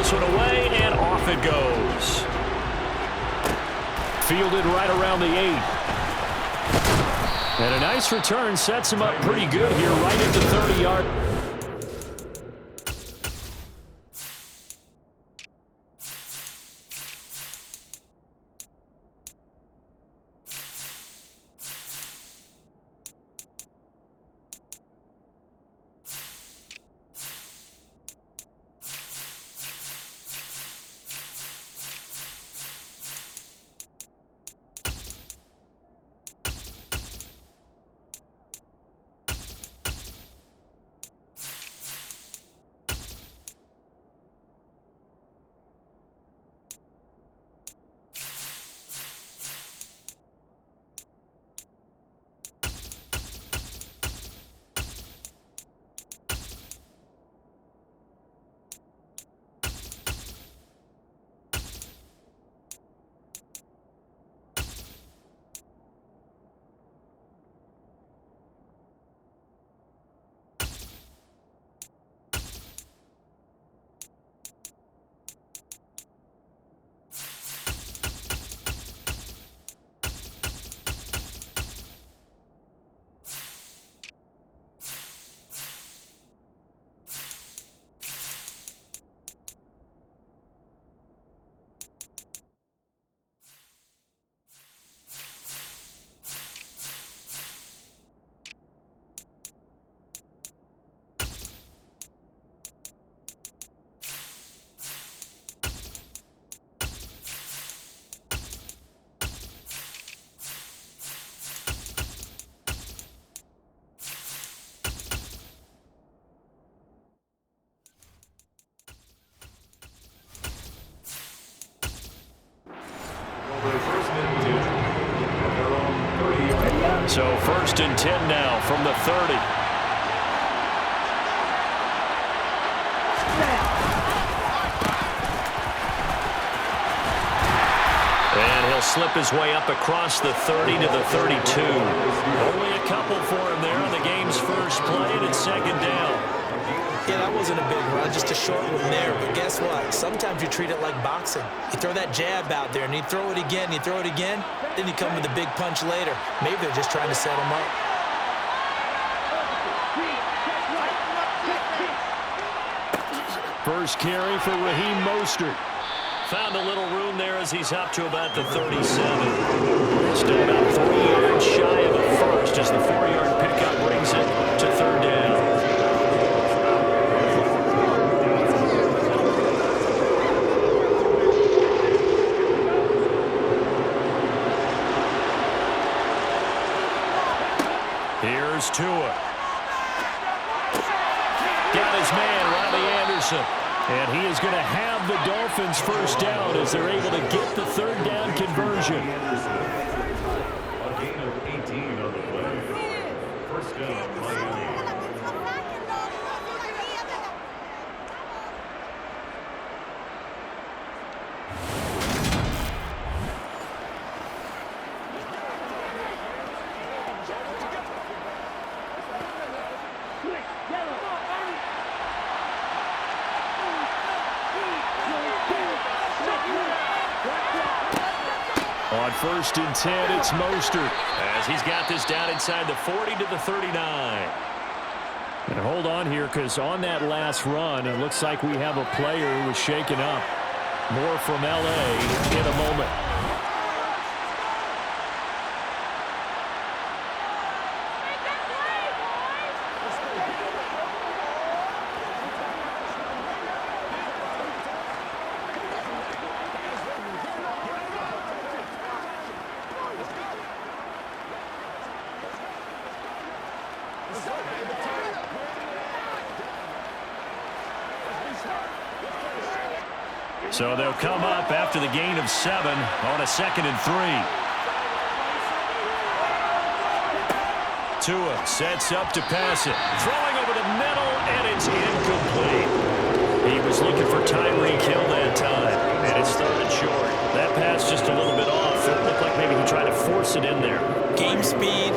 this one away, and off it goes. Fielded right around the 8. And a nice return sets him up pretty good here, right at the 30-yard. So 1st and 10 now from the 30. And he'll slip his way up across the 30 to the 32. Only a couple for him there on the game's first play, and it's 2nd down. Yeah, that wasn't a big run, just a short one there. But guess what? Sometimes you treat it like boxing. You throw that jab out there, and you throw it again, you throw it again, then you come with a big punch later. Maybe they're just trying to set him up. First carry for Raheem Mostert. Found a little room there as he's up to about the 37. Still about 3 yards shy of a first as the 4-yard pickup brings it to 3rd down. Here's Tua. Got his man, Riley Anderson. And he is going to have the Dolphins first down as they're able to get the 3rd down conversion. A gain of 18 on the play. First down, Miami. On 1st and 10, it's Mostert as he's got this down inside the 40 to the 39. And hold on here, because on that last run, it looks like we have a player who was shaken up. More from L.A. in a moment. So they'll come up after the gain of 7 on a 2nd and 3. Tua sets up to pass it. Throwing over the middle, and it's incomplete. He was looking for Tyreek Hill that time, and it's 3rd and short. That pass just a little bit off. It looked like maybe he tried to force it in there. Game speed,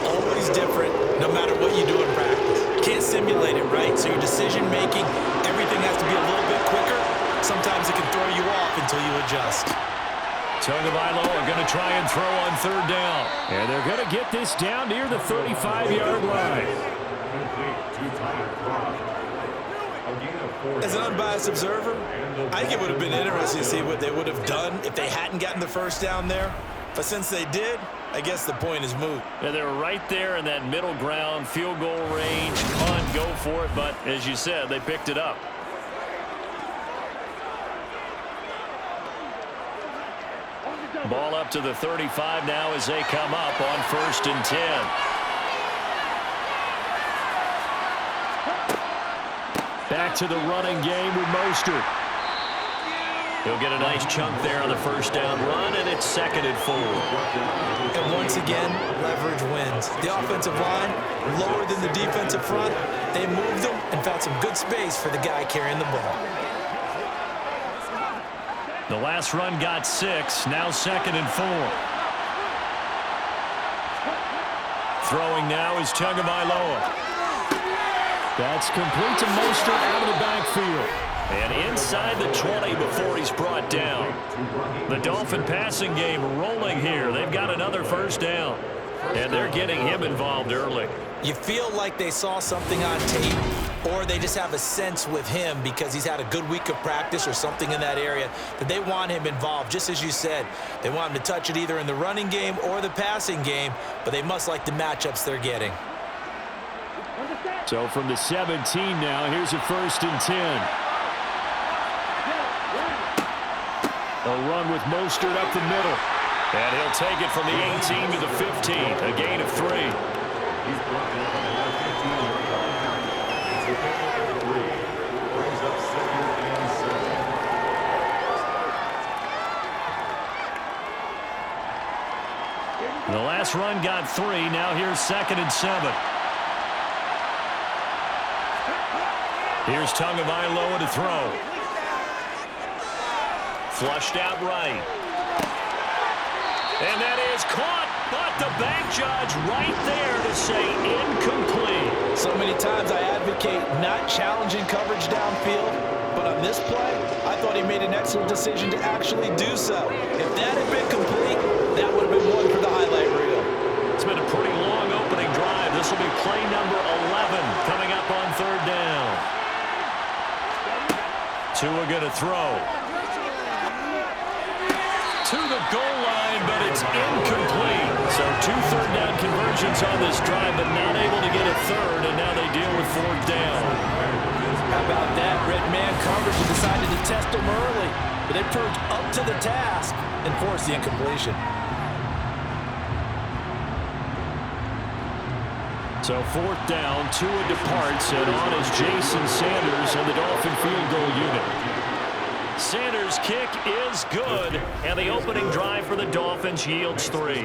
always different, no matter what you do in practice. Can't simulate it, right? So your decision-making, everything has to be a little bit quicker. Sometimes it can throw you off until you adjust. Tagovailoa going to try and throw on third down. And they're going to get this down near the 35-yard line. As an unbiased observer, I think it would have been interesting to see what they would have done if they hadn't gotten the first down there. But since they did, I guess the point is moot. Yeah, they're right there in that middle ground, field goal range, punt, go for it. But as you said, they picked it up. Ball up to the 35 now as they come up on 1st and 10. Back to the running game with Mostert. He'll get a nice chunk there on the first down run, and it's 2nd and 4. And once again, leverage wins. The offensive line, lower than the defensive front. They moved them and found some good space for the guy carrying the ball. The last run got 6, now 2nd and 4. Throwing now is Tagovailoa. That's complete to Mostert out of the backfield. And inside the 20 before he's brought down. The Dolphin passing game rolling here. They've got another first down. And they're getting him involved early. You feel like they saw something on tape, or they just have a sense with him because he's had a good week of practice or something in that area that they want him involved. Just as you said, they want him to touch it either in the running game or the passing game, but they must like the matchups they're getting. So from the 17 now, here's a 1st and 10. A run with Mostert up the middle. And he'll take it from the 18 to the 15, a gain of 3. The last run got 3. Now here's 2nd and 7. Here's Tagovailoa to throw. Flushed out right. And that is caught, but the bank judge right there to say incomplete. So many times I advocate not challenging coverage downfield, but on this play, I thought he made an excellent decision to actually do so. If that had been complete, that would have been one for the highlight reel. It's been a pretty long opening drive. This will be play number 11 coming up on 3rd down. Tua going to throw. To the goal line, but it's incomplete. So 2 third-down conversions on this drive, but not able to get a third, and now they deal with 4th down. How about that? Red man coverage and decided to test him early, but they proved up to the task and forced the incompletion. So 4th down, Tua departs, and on is Jason Sanders and the Dolphin field goal unit. Sanders' kick is good, and the opening drive for the Dolphins yields 3.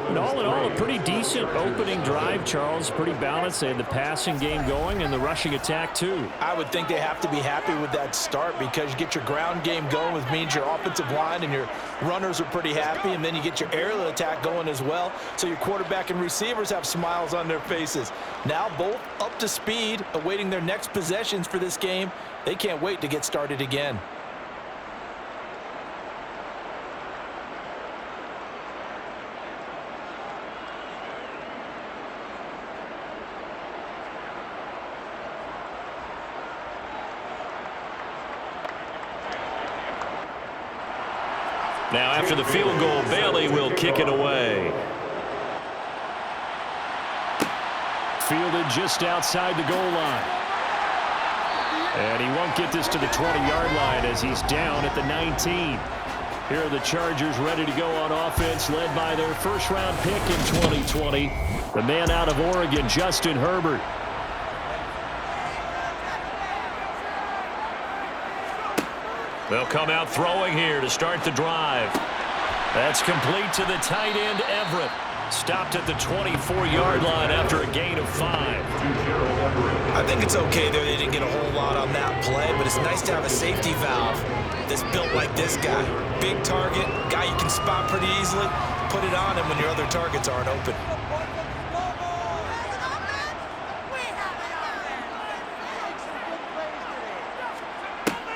And all in all, a pretty decent opening drive, Charles. Pretty balanced. They had the passing game going and the rushing attack, too. I would think they have to be happy with that start because you get your ground game going, which means your offensive line and your runners are pretty happy, and then you get your aerial attack going as well, so your quarterback and receivers have smiles on their faces. Now both up to speed, awaiting their next possessions for this game. They can't wait to get started again. Now after the field goal, Bailey will kick it away. Fielded just outside the goal line. And he won't get this to the 20-yard line as he's down at the 19. Here are the Chargers ready to go on offense, led by their first-round pick in 2020, the man out of Oregon, Justin Herbert. They'll come out throwing here to start the drive. That's complete to the tight end, Everett. Stopped at the 24-yard line after a gain of 5. I think it's okay there. They didn't get a whole lot on that play, but it's nice to have a safety valve that's built like this guy. Big target, guy you can spot pretty easily. Put it on him when your other targets aren't open.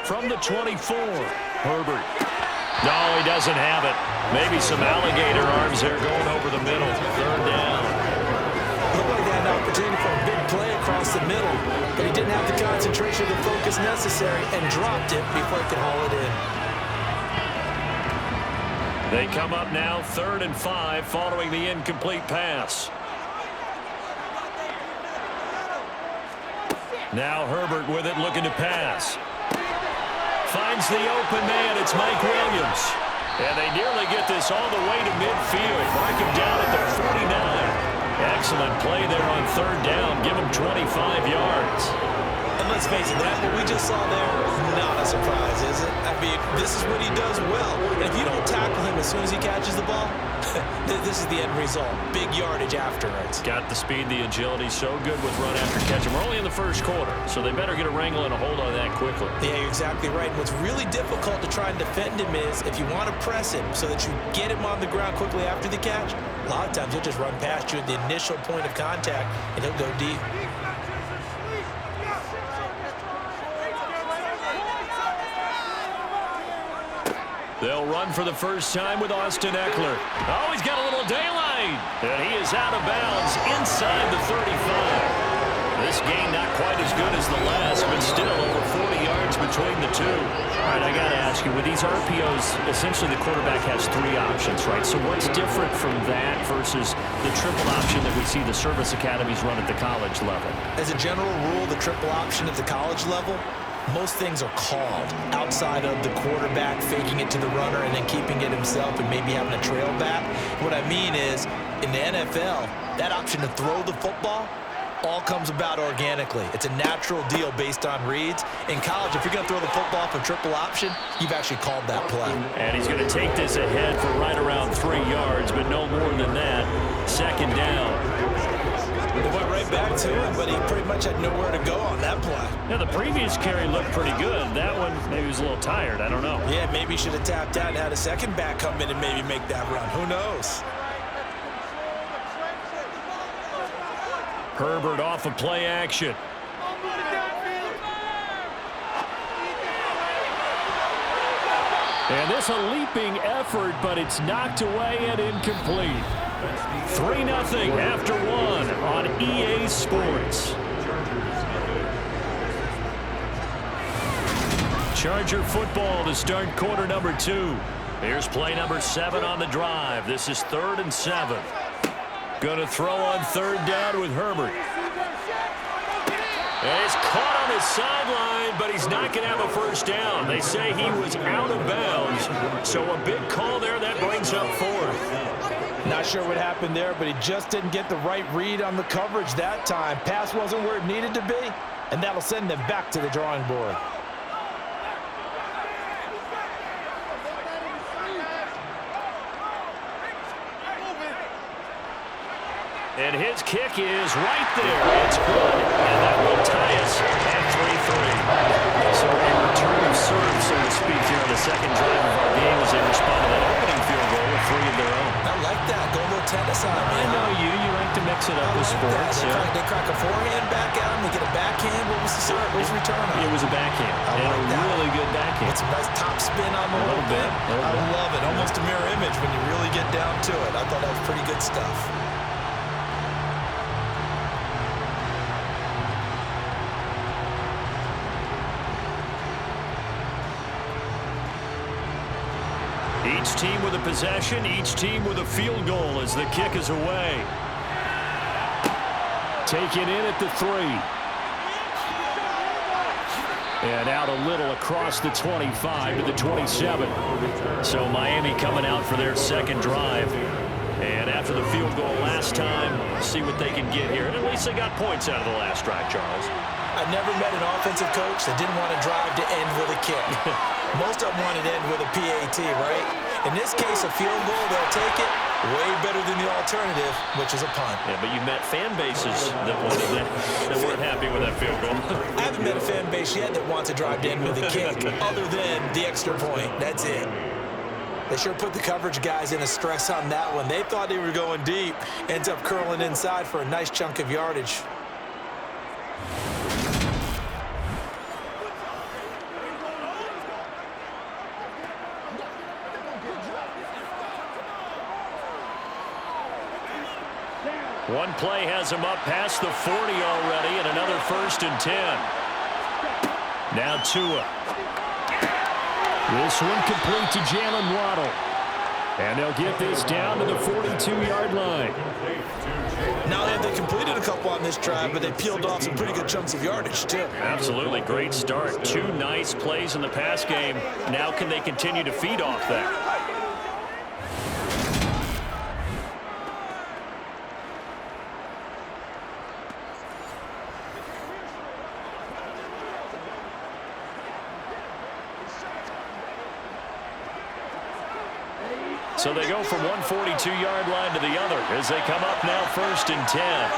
From the 24, Herbert. No, he doesn't have it. Maybe some alligator arms there going over the middle. Third down. Looked like they had an opportunity for a big play across the middle, but he didn't have the concentration or the focus necessary and dropped it before he could haul it in. They come up now 3rd and 5 following the incomplete pass. Now Herbert with it, looking to pass. Finds the open man. It's Mike Williams. And they nearly get this all the way to midfield. Mark him down at the 49. Excellent play there on 3rd down. Give him 25 yards. And let's face it, that what we just saw there, not a surprise, is it? I mean, this is what he does well. And if you don't tackle him as soon as he catches the ball, this is the end result. Big yardage afterwards. Got the speed, the agility, so good with run after catch. And we're only in the first quarter, so they better get a wrangle and a hold on that quickly. Yeah, you're exactly right. And what's really difficult to try and defend him is if you want to press him so that you get him on the ground quickly after the catch, a lot of times he'll just run past you at the initial point of contact, and he'll go deep. They'll run for the first time with Austin Eckler. Oh, he's got a little daylight. And he is out of bounds inside the 35. This game not quite as good as the last, but still over 40 yards between the two. All right, I got to ask you, with these RPOs, essentially the quarterback has 3 options, right? So what's different from that versus the triple option that we see the service academies run at the college level? As a general rule, the triple option at the college level, most things are called outside of the quarterback faking it to the runner and then keeping it himself and maybe having a trail back. What I mean is, in the NFL, that option to throw the football all comes about organically. It's a natural deal based on reads. In college, if you're going to throw the football for triple option, you've actually called that play. And he's going to take this ahead for right around 3 yards, but no more than that. 2nd down. They went right back to him, but he pretty much had nowhere to go on that play. Yeah, the previous carry looked pretty good. That one, maybe he was a little tired. I don't know. Yeah, maybe he should have tapped out and had a second back come in and maybe make that run. Who knows? Herbert off of play action. And this a leaping effort, but it's knocked away and incomplete. 3-0 after 1 on EA Sports. Charger football to start quarter number 2. Here's play number 7 on the drive. This is 3rd and 7. Going to throw on 3rd down with Herbert. And he's caught on his sideline, but he's not going to have a first down. They say he was out of bounds, so a big call there. That brings up 4th. Not sure what happened there, but he just didn't get the right read on the coverage that time. Pass wasn't where it needed to be, and that'll send them back to the drawing board. And his kick is right there. It's good, and that will tie us at 3-3. So a return of serve, so to speak, here on the second drive of our game as they respond to that opening field goal with 3 of their own. I like that. Go a little tennis on me. I know you. You like to mix it up with sports. They crack a forehand back out, and they get a backhand. What was the serve? What was the return on? It was a backhand, and a really good backhand. It's a nice top spin on the little bit. I love it. Almost a mirror image when you really get down to it. I thought that was pretty good stuff. Each team with a possession, each team with a field goal as the kick is away. Taken in at the 3. And out a little across the 25 to the 27. So Miami coming out for their second drive. And after the field goal last time, see what they can get here. And at least they got points out of the last drive, Charles. I never met an offensive coach that didn't want to drive to end with a kick. Most of them wanted to end with a PAT, right? In this case, a field goal, they'll take it. Way better than the alternative, which is a punt. Yeah, but you met fan bases that weren't happy with that field goal. I haven't met a fan base yet that wants to drive to end with a kick, other than the extra point. That's it. They sure put the coverage guys in a stress on that one. They thought they were going deep. Ends up curling inside for a nice chunk of yardage. One play has him up past the 40 already, and another 1st and 10. Now Tua. This one complete to Jalen Waddle. And they'll get this down to the 42-yard line. Now they completed a couple on this drive, but they peeled off some pretty good chunks of yardage, too. Absolutely great start. 2 nice plays in the pass game. Now can they continue to feed off that? So they go from one 42-yard line to the other as they come up now 1st and 10.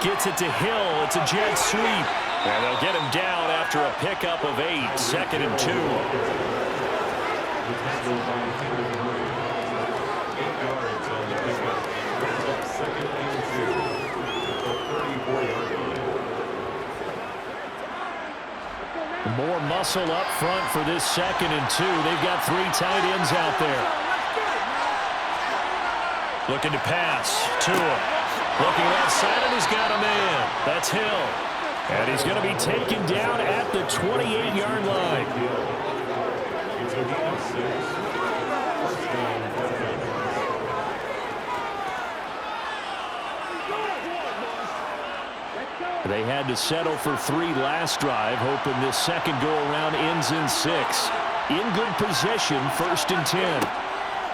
Gets it to Hill. It's a jet sweep. And they'll get him down after a pickup of 8. 2nd and 2. 8 yards on the pickup. 2nd and 2. The 34-yard line. More muscle up front for this 2nd and 2. They've got 3 tight ends out there. Looking to pass. Tua. Looking outside, and he's got a man. That's Hill. And he's going to be taken down at the 28-yard line. It's a gain of 6. First down. They had to settle for 3 last drive, hoping this second go-around ends in 6. In good possession, 1st and 10.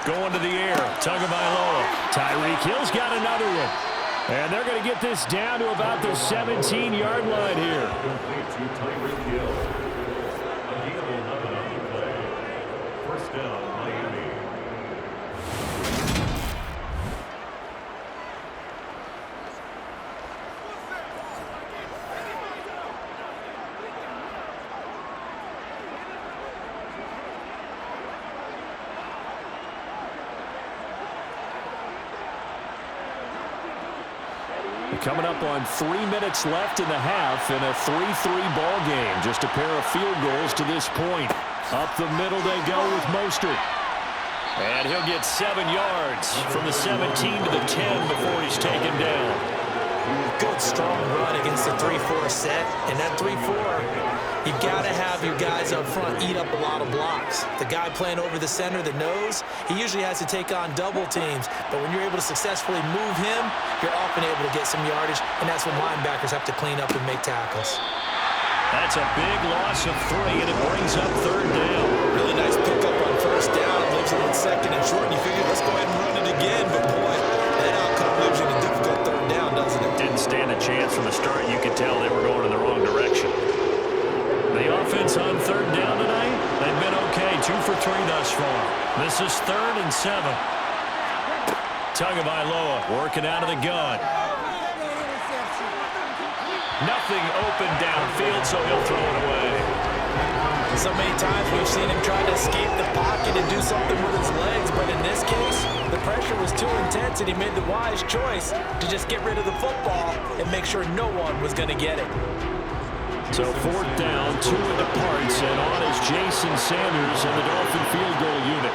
Going to the air, Tagovailoa. Tyreek Hill's got another one. And they're going to get this down to about the 17-yard line here. Complete to Tyreek Hill. A gain of 11 on the play. First down, Miami. Coming up on 3 minutes left in the half in a 3-3 ball game. Just a pair of field goals to this point. Up the middle they go with Mostert. And he'll get 7 yards from the 17 to the 10 before he's taken down. Good, strong run against the 3-4 set. And that 3-4, you've got to have your guys up front eat up a lot of blocks. The guy playing over the center, the nose, he usually has to take on double teams. But when you're able to successfully move him, you're often able to get some yardage, and that's when linebackers have to clean up and make tackles. That's a big loss of 3, and it brings up 3rd down. Really nice pickup on 1st down. Leaves it on 2nd and short, and you figure, let's go ahead and run it again. But, boy, that outcome leaves you in a difficult 3rd down, doesn't it? Didn't stand a chance from the start. You could tell they were going in the wrong direction. The offense on 3rd down tonight, they've been okay. 2 for 3 thus far. This is 3rd and 7. Tagovailoa working out of the gun. Nothing open downfield, so he'll throw it away. So many times we've seen him try to escape the pocket and do something with his legs, but in this case, the pressure was too intense, and he made the wise choice to just get rid of the football and make sure no one was going to get it. So 4th down, Tua departs, and on is Jason Sanders and the Dolphin field goal unit.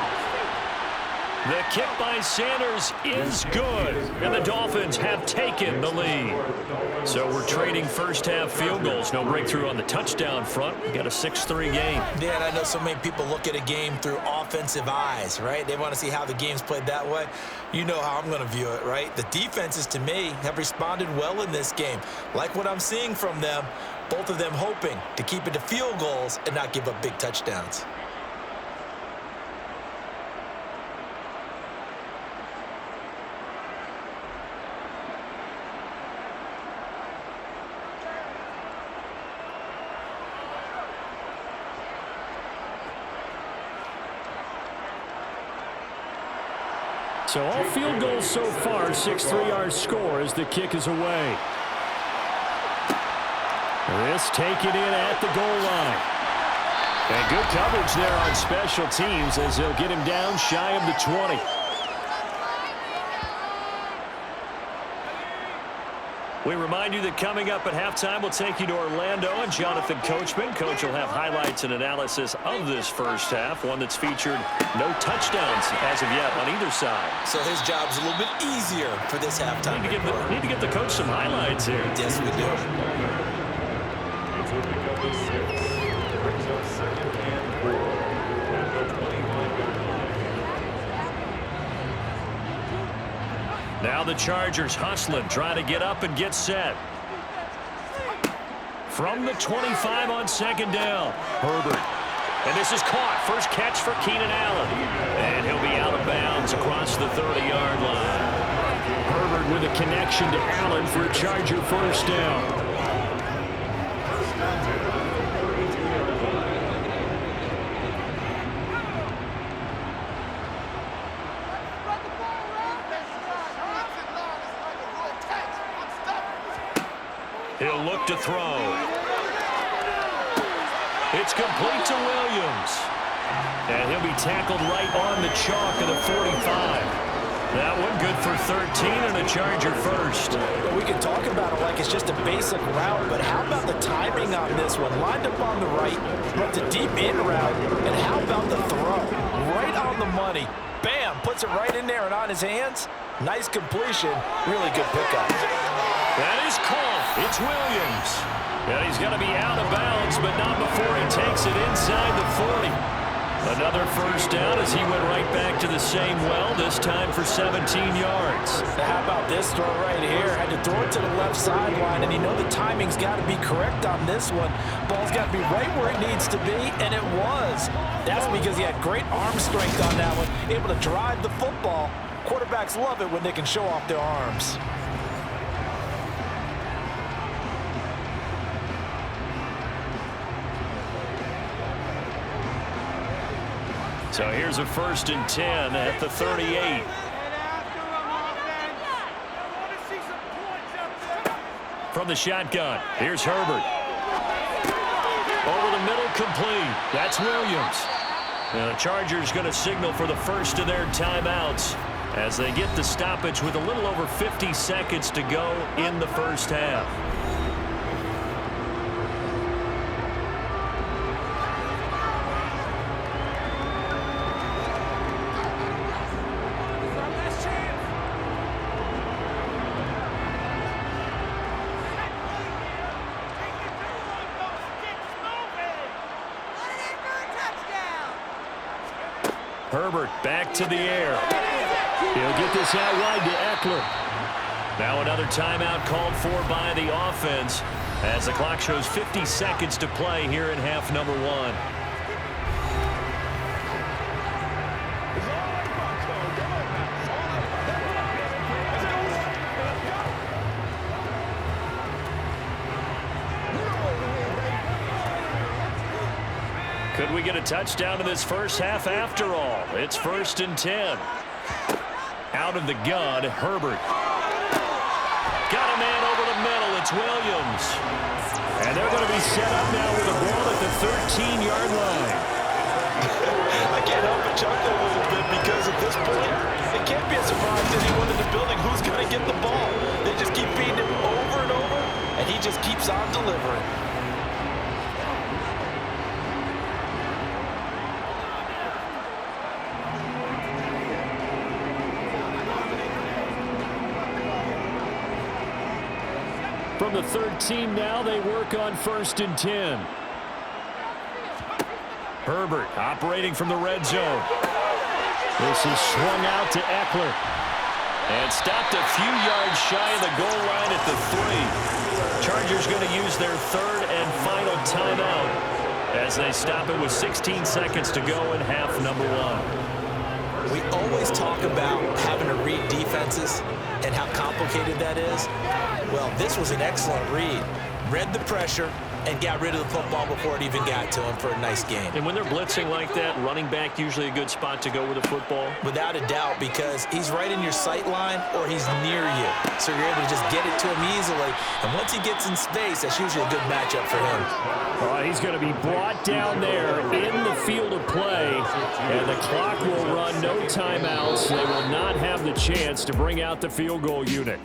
The kick by Sanders is good, and the Dolphins have taken the lead. So we're trading first-half field goals. No breakthrough on the touchdown front. We got a 6-3 game. Yeah, and I know so many people look at a game through offensive eyes, right? They want to see how the game's played that way. You know how I'm going to view it, right? The defenses, to me, have responded well in this game. Like what I'm seeing from them, both of them hoping to keep it to field goals and not give up big touchdowns. So all field goals so far, 6-3 our score as the kick is away. This taken in at the goal line. And good coverage there on special teams as they'll get him down shy of the 20. We remind you that coming up at halftime, we'll take you to Orlando and Jonathan Coachman. Coach will have highlights and analysis of this first half, one that's featured no touchdowns as of yet on either side. So his job's a little bit easier for this halftime. Need to get the coach some highlights here. Yes, we do. It's will pick up the 6. Brings up 2nd and 4. At the 25-yard line. Now the Chargers hustling, trying to get up and get set. From the 25 on 2nd down, Herbert. And this is caught. First catch for Keenan Allen. And he'll be out of bounds across the 30-yard line. Herbert with a connection to Allen for a Charger first down. He'll look to throw. It's complete to Williams. And he'll be tackled right on the chalk of the 45. That one good for 13 and a Charger first. Well, we can talk about it like it's just a basic route, but how about the timing on this one? Lined up on the right, but the deep in route, and how about the throw? Right on the money. Bam! Puts it right in there and on his hands. Nice completion. Really good pickup. That is caught. It's Williams. And he's going to be out of bounds, but not before he takes it inside the 40. Another first down as he went right back to the same well, this time for 17 yards. How about this throw right here? Had to throw it to the left sideline, and you know the timing's got to be correct on this one. Ball's got to be right where it needs to be, and it was. That's because he had great arm strength on that one, able to drive the football. Quarterbacks love it when they can show off their arms. So here's a 1st and 10 at the 38. From the shotgun, here's Herbert. Over the middle, complete. That's Williams. And the Chargers going to signal for the first of their timeouts as they get the stoppage with a little over 50 seconds to go in the first half. Herbert back to the air. He'll get this out wide to Eckler. Now another timeout called for by the offense as the clock shows 50 seconds to play here in half number 1. Could we get a touchdown in this first half after all? It's 1st and 10. Out of the gun, Herbert. Got a man over the middle. It's Williams. And they're going to be set up now with a ball at the 13-yard line. I can't help but chuckle a little bit because at this point, it can't be a surprise to anyone in the building who's going to get the ball. They just keep beating him over and over, and he just keeps on delivering. From the 13 now, they work on 1st and 10. Herbert operating from the red zone. This is swung out to Eckler. And stopped a few yards shy of the goal line at the 3. Chargers going to use their 3rd and final timeout as they stop it with 16 seconds to go in half number 1. We always talk about having to read defenses and how complicated that is. Well, this was an excellent read. Read the pressure and got rid of the football before it even got to him for a nice game. And when they're blitzing like that, running back usually a good spot to go with the football? Without a doubt, because he's right in your sight line or he's near you. So you're able to just get it to him easily. And once he gets in space, that's usually a good matchup for him. He's going to be brought down there in the field of play. And the clock will run no timeouts. They will not have the chance to bring out the field goal unit.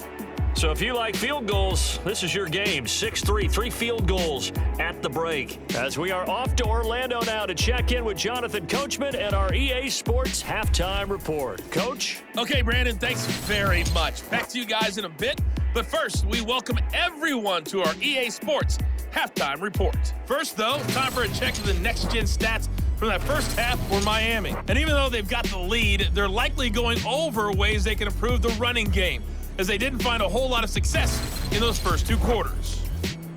So if you like field goals, this is your game. 6-3, 3 field goals at the break. As we are off to Orlando now to check in with Jonathan Coachman and our EA Sports Halftime Report. Coach? Okay, Brandon, thanks very much. Back to you guys in a bit. But first, we welcome everyone to our EA Sports Halftime Report. First, though, time for a check of the next-gen stats from that first half for Miami. And even though they've got the lead, they're likely going over ways they can improve the running game, as they didn't find a whole lot of success in those first 2 quarters.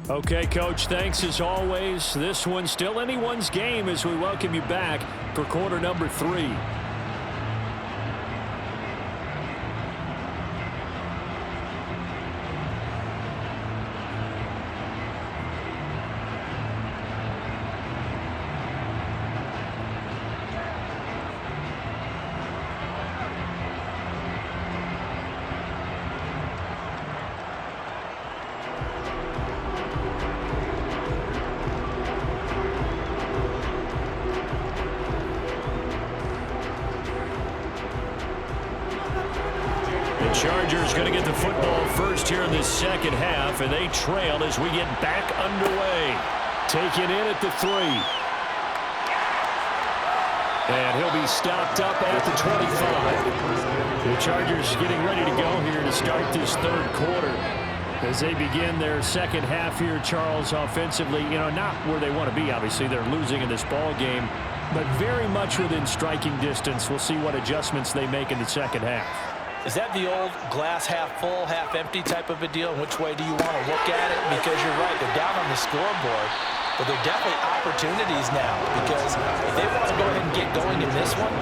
Okay, Coach, thanks as always. This one's still anyone's game as we welcome you back for quarter number 3. Chargers going to get the football first here in this second half, and they trail as we get back underway. Taken in at the 3. And he'll be stopped up at the 25. The Chargers getting ready to go here to start this third quarter. As they begin their second half here, Charles, offensively, not where they want to be. Obviously, they're losing in this ball game, but very much within striking distance. We'll see what adjustments they make in the second half. Is that the old glass half full, half empty type of a deal? And which way do you want to look at it? Because you're right, they're down on the scoreboard, but they're definitely opportunities now, because if they want to go ahead and get going in this one,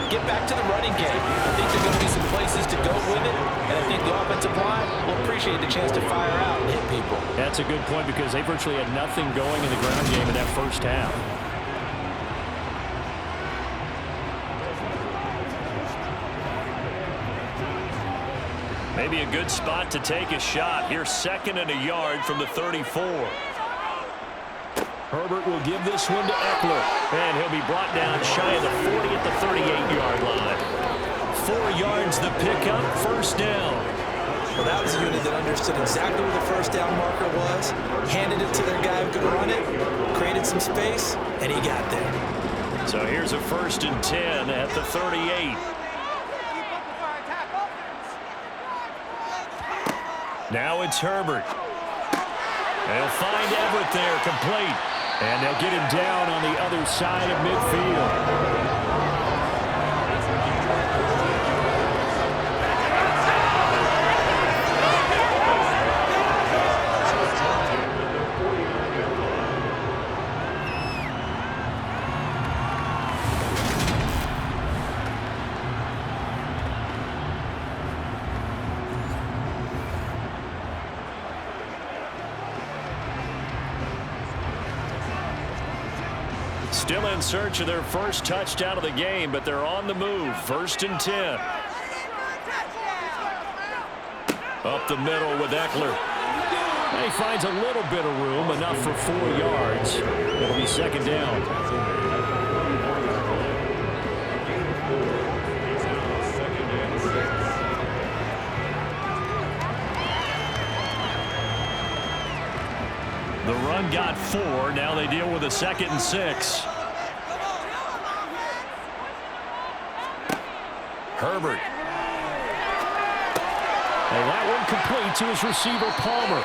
get back to the running game. I think there's going to be some places to go with it, and I think the offensive line will appreciate the chance to fire out and hit people. That's a good point, because they virtually had nothing going in the ground game in that first half. Maybe a good spot to take a shot. Here's 2nd and a yard from the 34. Herbert will give this one to Eckler, and he'll be brought down shy of the 40 at the 38-yard line. 4 yards the pickup, first down. Well, that was a unit that understood exactly where the first down marker was, handed it to their guy who could run it, created some space, and he got there. So here's a 1st and 10 at the 38. Now it's Herbert. They'll find Everett there, complete. And they'll get him down on the other side of midfield. Still in search of their first touchdown of the game, but they're on the move. 1st and 10. Up the middle with Eckler. And he finds a little bit of room, enough for 4 yards. It'll be 2nd down. The run got 4. Now they deal with a 2nd and 6. Herbert. And that one complete to his receiver, Palmer.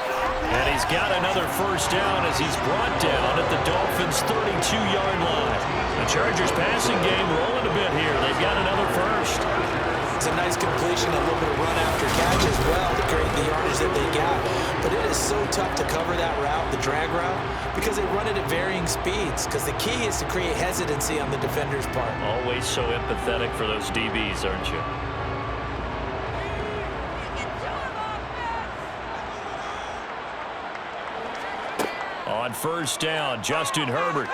And he's got another first down as he's brought down at the Dolphins' 32-yard line. The Chargers passing game rolling a bit here. They've got another first. It's a nice completion, a little bit of run after catch as well to create the yardage that they got. But it is so tough to cover that route, the drag route, because they run it at varying speeds. Because the key is to create hesitancy on the defender's part. Always so empathetic for those DBs, aren't you? On first down, Justin Herbert.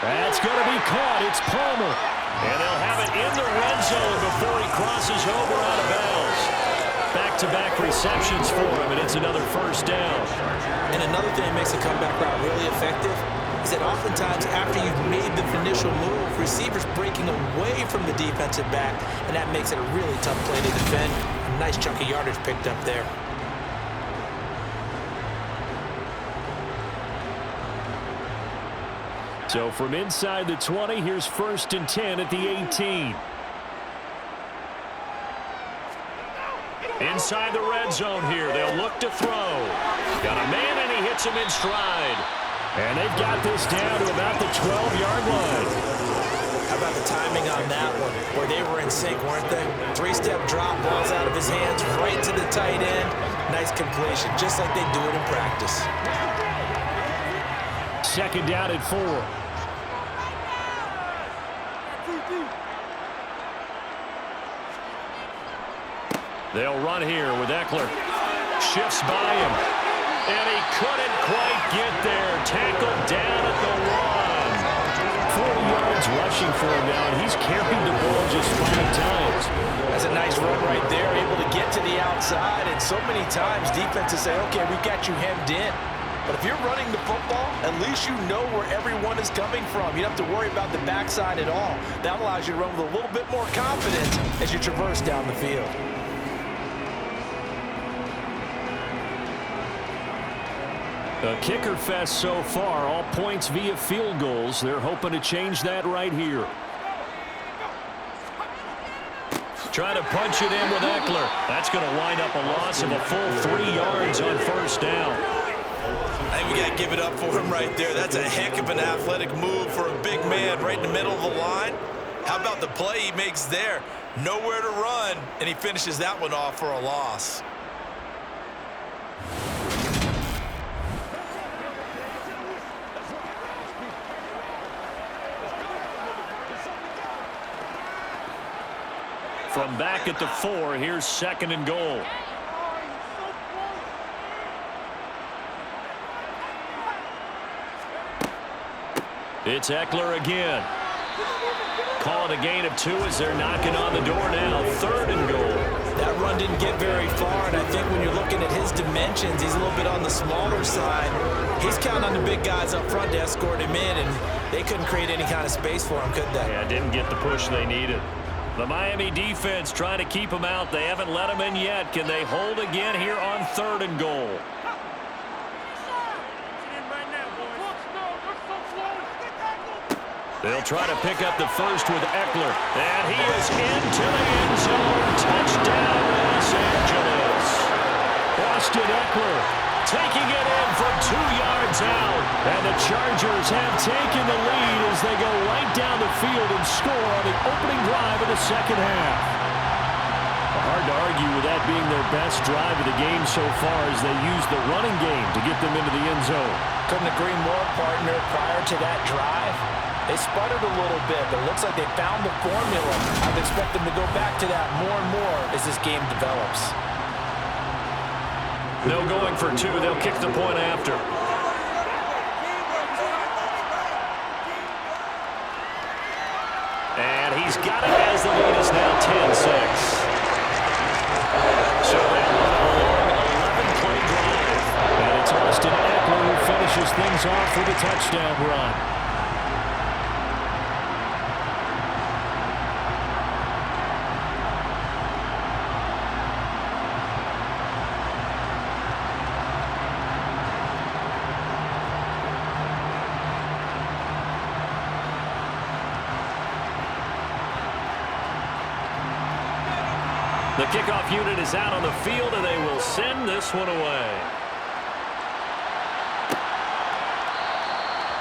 That's going to be caught. It's Palmer. And they'll have it in the red zone before he crosses over out of bounds. Back-to-back receptions for him, and it's another first down. And another thing that makes a comeback route really effective is that oftentimes after you've made the initial move, receivers breaking away from the defensive back, and that makes it a really tough play to defend. A nice chunk of yardage picked up there. So from inside the 20, here's 1st and 10 at the 18. Inside the red zone here, they'll look to throw. Got a man, and he hits him in stride. And they've got this down to about the 12-yard line. How about the timing on that one? Where they were in sync, weren't they? 3-step drop, balls out of his hands, right to the tight end. Nice completion, just like they do it in practice. 2nd down at 4. They'll run here with Eckler. Shifts by him. And he couldn't quite get there. Tackled down at the 1. 40 yards rushing for him now, and he's carried the ball just 5 times. That's a nice run right there, able to get to the outside. And so many times defenses say, okay, we got you hemmed in. But if you're running the football, at least you know where everyone is coming from. You don't have to worry about the backside at all. That allows you to run with a little bit more confidence as you traverse down the field. A kicker fest so far, all points via field goals. They're hoping to change that right here. Trying to punch it in with Eckler. That's going to wind up a loss of a full 3 yards on 1st down. I think we got to give it up for him right there. That's a heck of an athletic move for a big man right in the middle of the line. How about the play he makes there? Nowhere to run, and he finishes that one off for a loss. From back at the 4, here's 2nd and goal. It's Eckler again. Call it a gain of 2 as they're knocking on the door now. 3rd and goal. That run didn't get very far, and I think when you're looking at his dimensions, he's a little bit on the smaller side. He's counting on the big guys up front to escort him in, and they couldn't create any kind of space for him, could they? Yeah, didn't get the push they needed. The Miami defense trying to keep him out. They haven't let him in yet. Can they hold again here on 3rd and goal? They'll try to pick up the 1st with Eckler. And he is into the end zone. Touchdown, Los Angeles. Austin Eckler taking it in from 2 yards out. And the Chargers have taken the lead as they go right down the field and score on the opening drive of the 2nd half. Hard to argue with that being their best drive of the game so far as they use the running game to get them into the end zone. Couldn't agree more, partner. Prior to that drive, they sputtered a little bit, but it looks like they found the formula. I'd expect them to go back to that more and more as this game develops. No going for 2. They'll kick the point after. And he's got it as the lead is now 10-6. So that was a long 11-play drive. And it's Austin Eckler who finishes things off with a touchdown run. The kickoff unit is out on the field, and they will send this one away.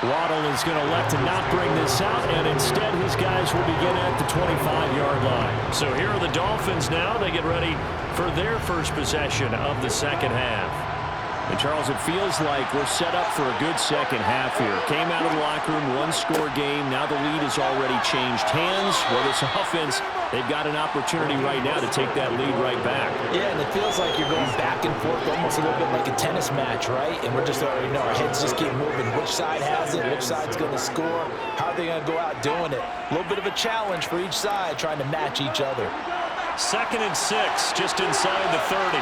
Waddle is going to elect to not bring this out, and instead his guys will begin at the 25-yard line. So here are the Dolphins now. They get ready for their first possession of the 2nd half. And, Charles, it feels like we're set up for a good 2nd half here. Came out of the locker room, 1-score game. Now the lead has already changed hands. Well, this offense, they've got an opportunity right now to take that lead right back. Yeah, and it feels like you're going back and forth almost a little bit like a tennis match, right? And we're just already know our heads just keep moving. Which side has it? Which side's going to score? How are they going to go out doing it? A little bit of a challenge for each side trying to match each other. 2nd and 6, just inside the 30.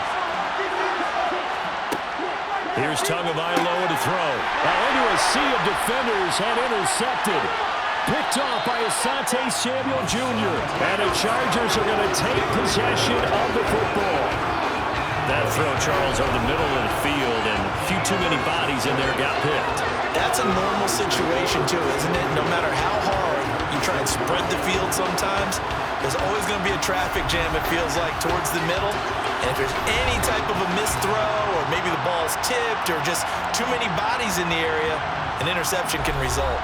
Here's Tagovailoa to throw. Into a sea of defenders and intercepted. Picked off by Asante Samuel Jr. And the Chargers are going to take possession of the football. That throw, Charles, over the middle of the field, and a few too many bodies in there got picked. That's a normal situation, too, isn't it? No matter how hard you try and spread the field sometimes, there's always going to be a traffic jam, it feels like, towards the middle. And if there's any type of a missed throw, or maybe the ball's tipped, or just too many bodies in the area, an interception can result.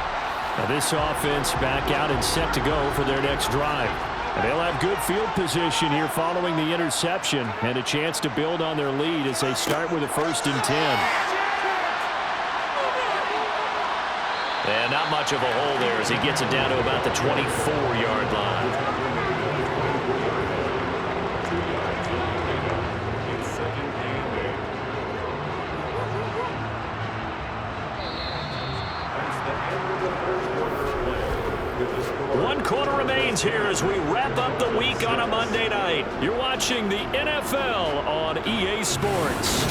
Now this offense back out and set to go for their next drive. And they'll have good field position here following the interception and a chance to build on their lead as they start with a 1st and 10. And not much of a hole there as he gets it down to about the 24-yard line. Quarter remains here as we wrap up the week on a Monday night. You're watching the NFL on EA Sports.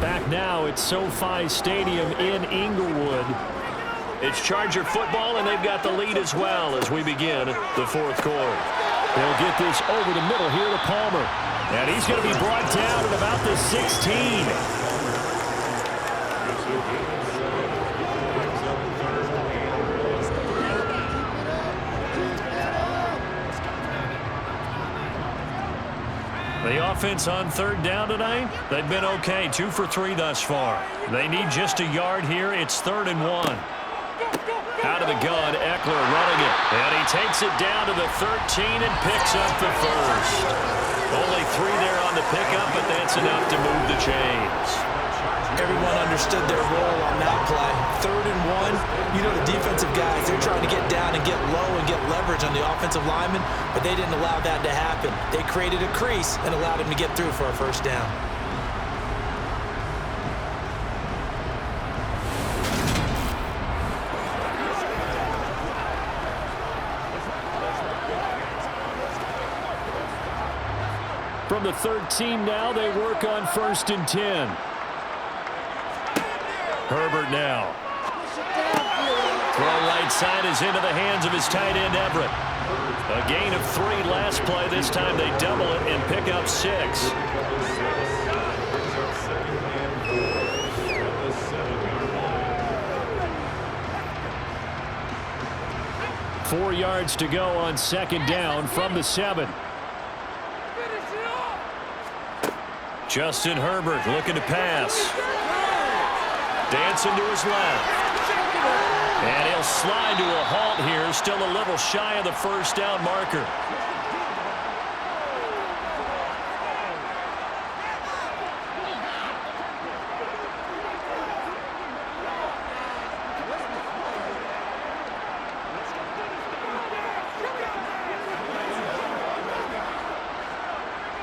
Back now at SoFi Stadium in Inglewood. It's Charger football, and they've got the lead as well as we begin the 4th quarter. They'll get this over the middle here to Palmer. And he's going to be brought down at about the 16. The offense on 3rd down tonight, they've been okay. 2 for 3 thus far. They need just a yard here. It's 3rd and 1. Out of the gun, Eckler running it. And he takes it down to the 13 and picks up the 1st. Only 3 there on the pickup, but that's enough to move the chains. Everyone understood their role on that play. 3rd and 1. You know the defensive guys, they're trying to get down and get low and get leverage on the offensive lineman, but they didn't allow that to happen. They created a crease and allowed him to get through for a 1st down. From the 13 now, they work on 1st and 10. Herbert now. Throw right side is into the hands of his tight end, Everett. A gain of 3 last play. This time they double it and pick up 6. 4 yards to go on 2nd down from the 7. Justin Herbert looking to pass. Dancing to his left. And he'll slide to a halt here. Still a little shy of the 1st down marker.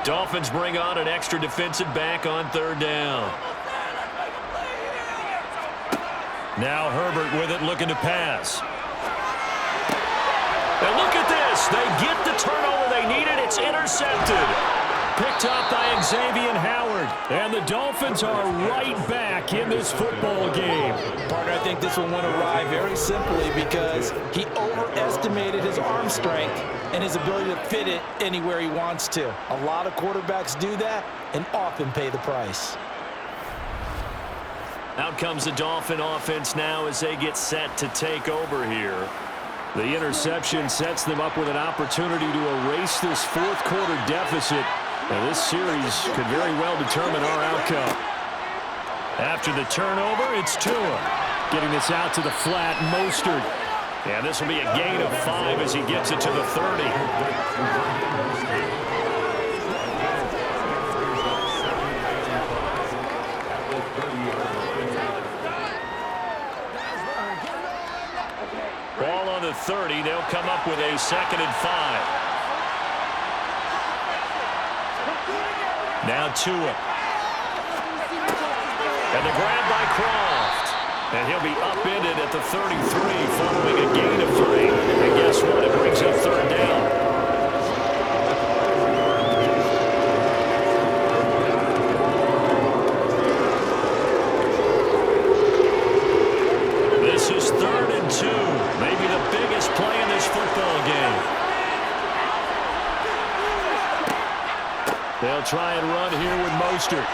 Dolphins bring on an extra defensive back on 3rd down. Now Herbert with it, looking to pass. And look at this. They get the turnover they needed. It's intercepted. Picked up by Xavier Howard. And the Dolphins are right back in this football game. Partner, I think this one went awry very simply because he overestimated his arm strength and his ability to fit it anywhere he wants to. A lot of quarterbacks do that and often pay the price. Out comes the Dolphin offense now as they get set to take over here. The interception sets them up with an opportunity to erase this 4th quarter deficit. And this series could very well determine our outcome. After the turnover, it's Tua. Getting this out to the flat, Mostert. And this will be a gain of 5 as he gets it to the 30. Ball on the 30. They'll come up with a 2nd and 5. Now Tua. And the grab by Croft. And he'll be upended at the 33 following a gain of 3. And guess what? It brings up 3rd down. They'll try and run here with Mostert.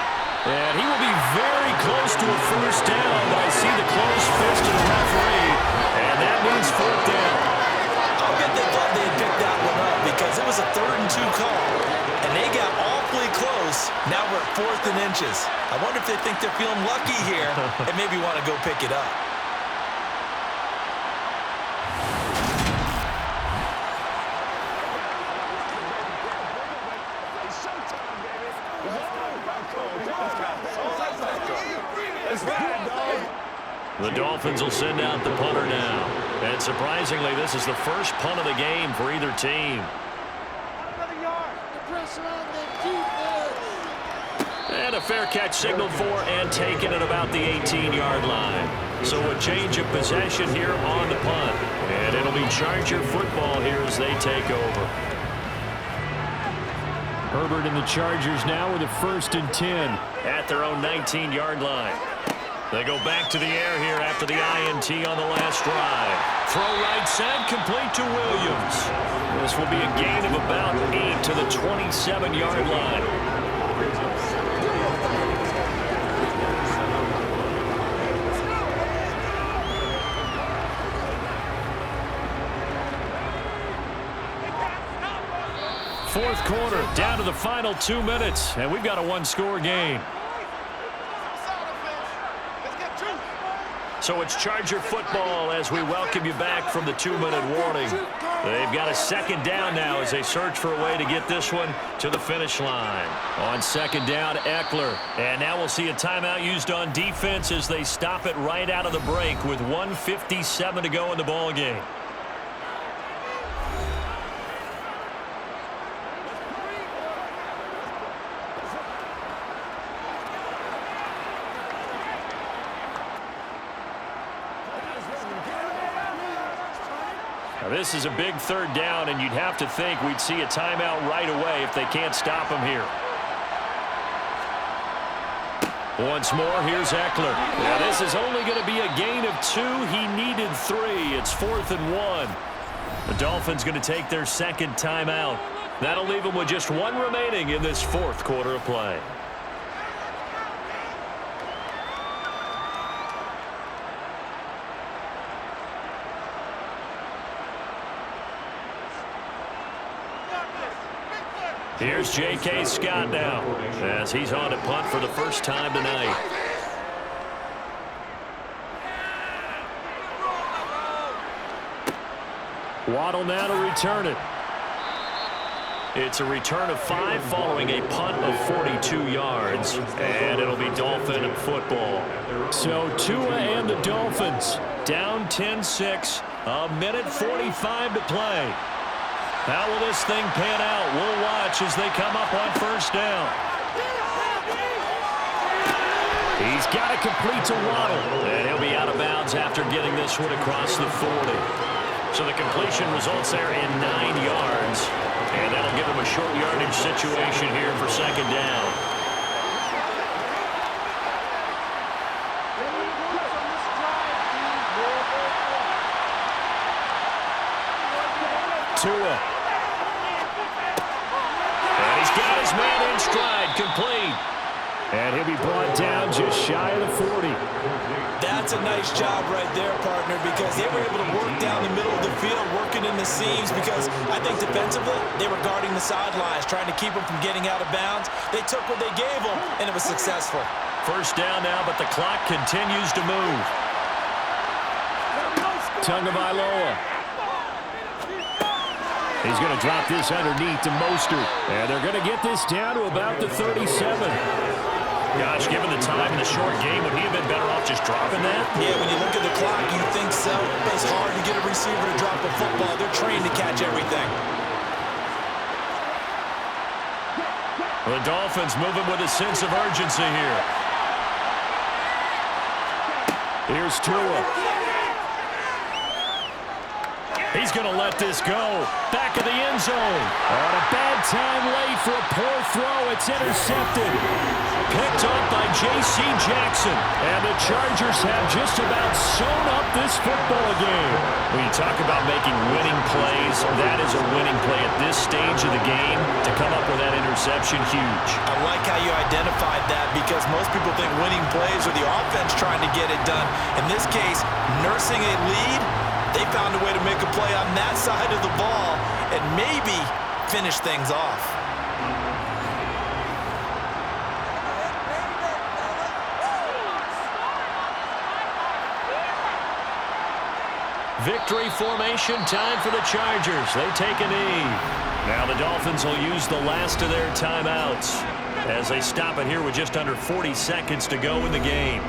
And he will be very close to a first down, but I see the closed fist of the referee, and that means fourth down. I'll bet they thought they had picked that one up because it was a 3rd and 2 call, and they got awfully close. Now we're at 4th and inches. I wonder if they think they're feeling lucky here and maybe want to go pick it up. The Dolphins will send out the punter now. And surprisingly, this is the first punt of the game for either team. And a fair catch signaled for and taken at about the 18-yard line. So a change of possession here on the punt. And it'll be Charger football here as they take over. Herbert and the Chargers now with a 1st and 10 at their own 19-yard line. They go back to the air here after the INT on the last drive. Throw right side, complete to Williams. This will be a gain of about 8 to the 27-yard line. Fourth quarter, down to the final 2 minutes, and we've got a 1-score game. So it's Charger football as we welcome you back from the 2-minute warning. They've got a 2nd down now as they search for a way to get this one to the finish line. On 2nd down, Eckler. And now we'll see a timeout used on defense as they stop it right out of the break with 1:57 to go in the ball game. Now this is a big 3rd down, and you'd have to think we'd see a timeout right away if they can't stop him here. Once more, here's Eckler. Now this is only going to be a gain of 2. He needed 3. It's 4th and 1. The Dolphins going to take their 2nd timeout. That'll leave them with just 1 remaining in this 4th quarter of play. Here's J.K. Scott now as he's on to punt for the first time tonight. Waddle now to return it. It's a return of 5 following a punt of 42 yards, and it'll be Dolphin football. So Tua and the Dolphins down 10-6, a minute 45 to play. How will this thing pan out? We'll watch as they come up on first down. He's got it complete to Waddle, and he'll be out of bounds after getting this one across the 40. So the completion results there in 9 yards, and that'll give him a short yardage situation here for 2nd down. Tua. And he's got his man in stride, complete. And he'll be brought down just shy of the 40. That's a nice job right there, partner, because they were able to work down the middle of the field, working in the seams, because I think defensively they were guarding the sidelines, trying to keep them from getting out of bounds. They took what they gave them, and it was successful. First down now, but the clock continues to move. Tagovailoa. He's going to drop this underneath to Mostert. And they're going to get this down to about the 37. Gosh, given the time in the short game, would he have been better off just dropping that? Yeah, when you look at the clock, you think so. But it's hard to get a receiver to drop a football. They're trained to catch everything. The Dolphins moving with a sense of urgency here. Here's Tua. He's going to let this go. Back of the end zone. On a bad time late for a poor throw. It's intercepted. Picked up by J.C. Jackson. And the Chargers have just about sewn up this football game. When you talk about making winning plays, that is a winning play at this stage of the game. To come up with that interception, huge. I like how you identified that because most people think winning plays are the offense trying to get it done. In this case, nursing a lead, they found a way to make a play on that side of the ball and maybe finish things off. Victory formation time for the Chargers. They take a knee. Now the Dolphins will use the last of their timeouts as they stop it here with just under 40 seconds to go in the game.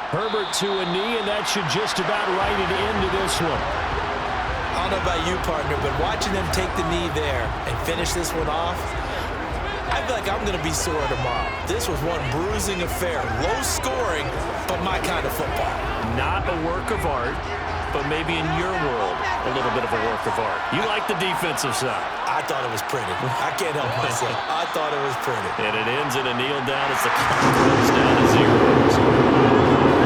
Herbert to a knee, and that should just about write it into this one. I don't know about you, partner, but watching them take the knee there and finish this one off, I feel like I'm going to be sore tomorrow. This was one bruising affair. Low scoring, but my kind of football. Not a work of art, but maybe in your world, a little bit of a work of art. You like the defensive side. I thought it was pretty. I can't help myself. I thought it was pretty. And it ends in a kneel down as the clock goes down to 0.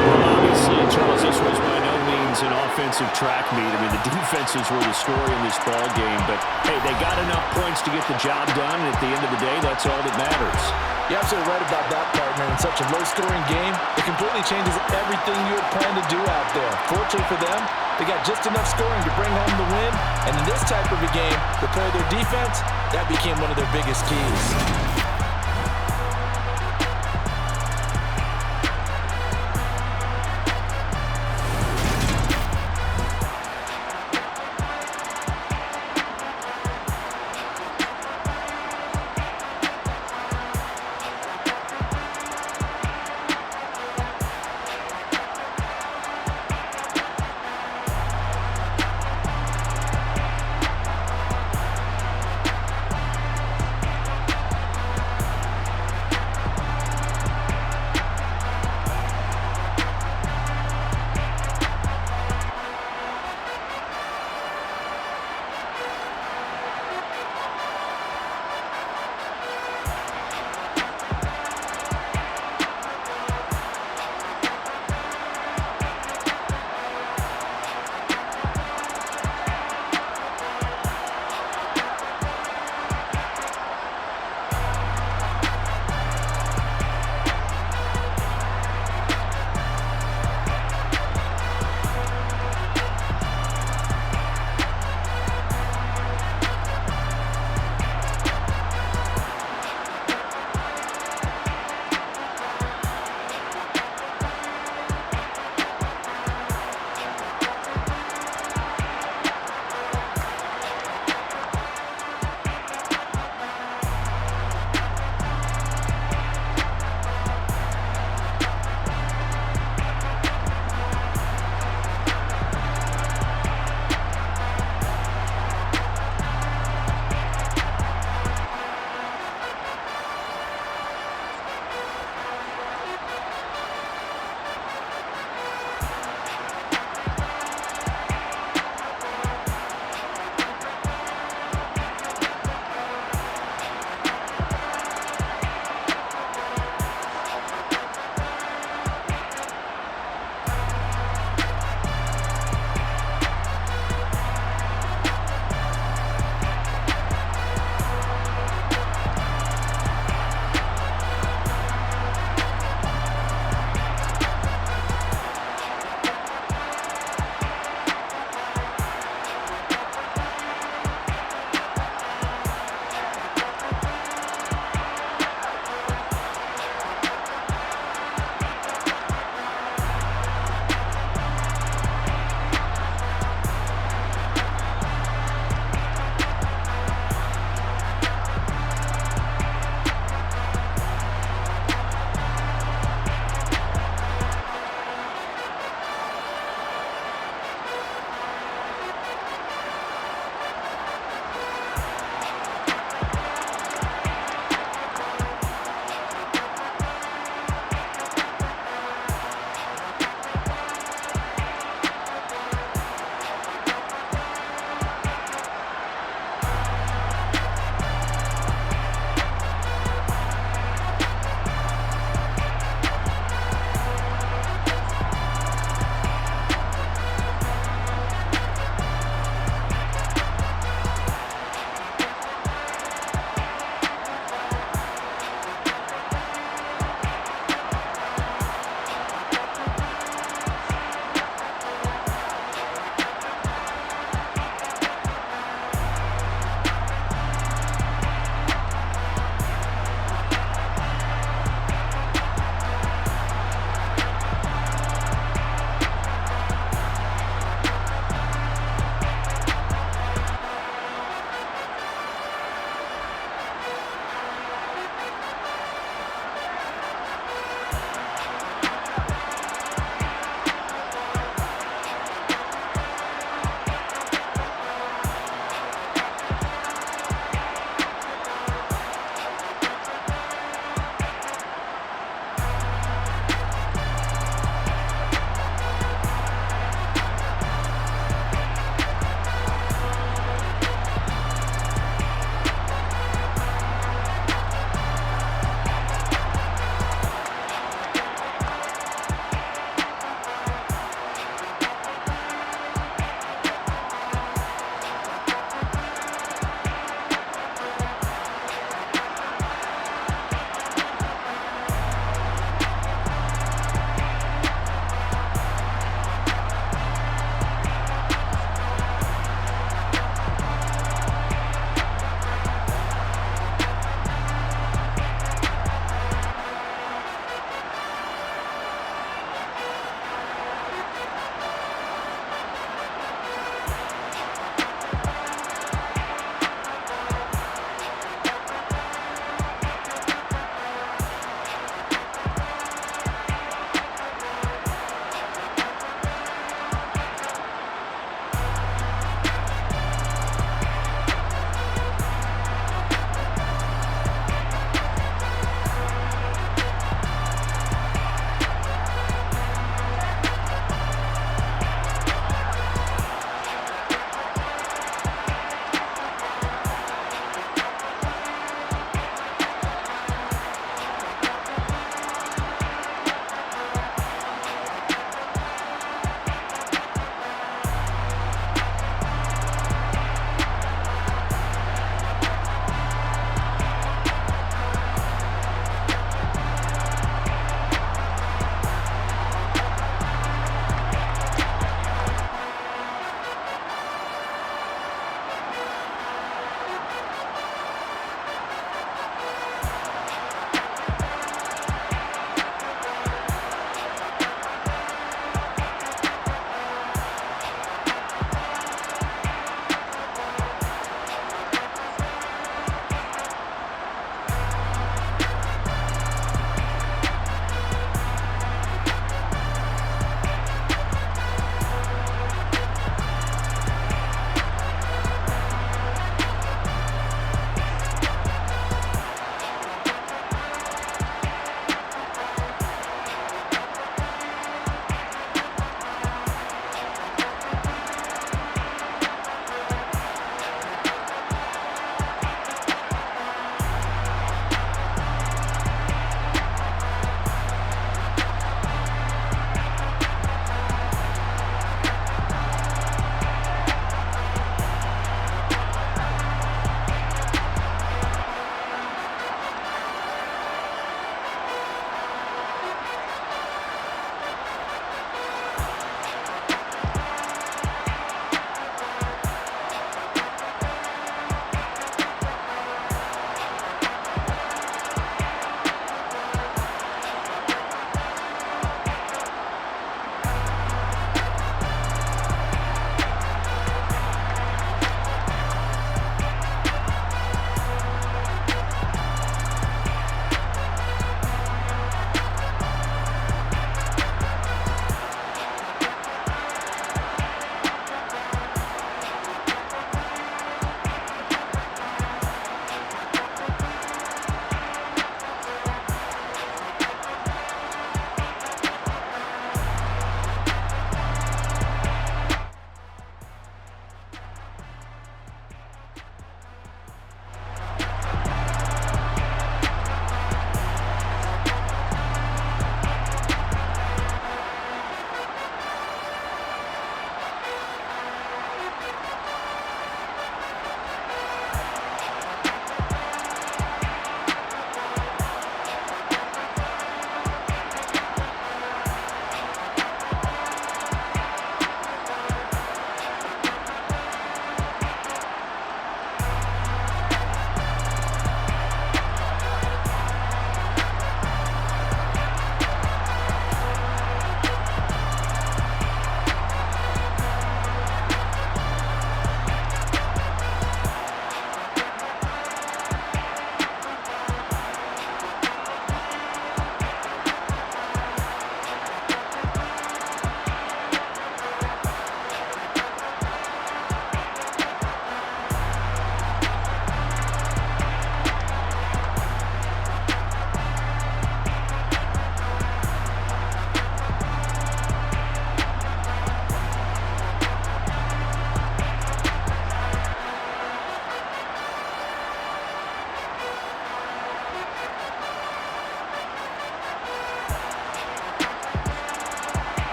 Well, obviously, Charles, this was by no means an offensive track meet. I mean, the defenses were the story in this ball game, but hey, they got enough points to get the job done, and at the end of the day, that's all that matters. You're absolutely right about that, partner. In such a low-scoring game, it completely changes everything you had planned to do out there. Fortunately for them, they got just enough scoring to bring home the win, and in this type of a game, to play their defense, that became one of their biggest keys.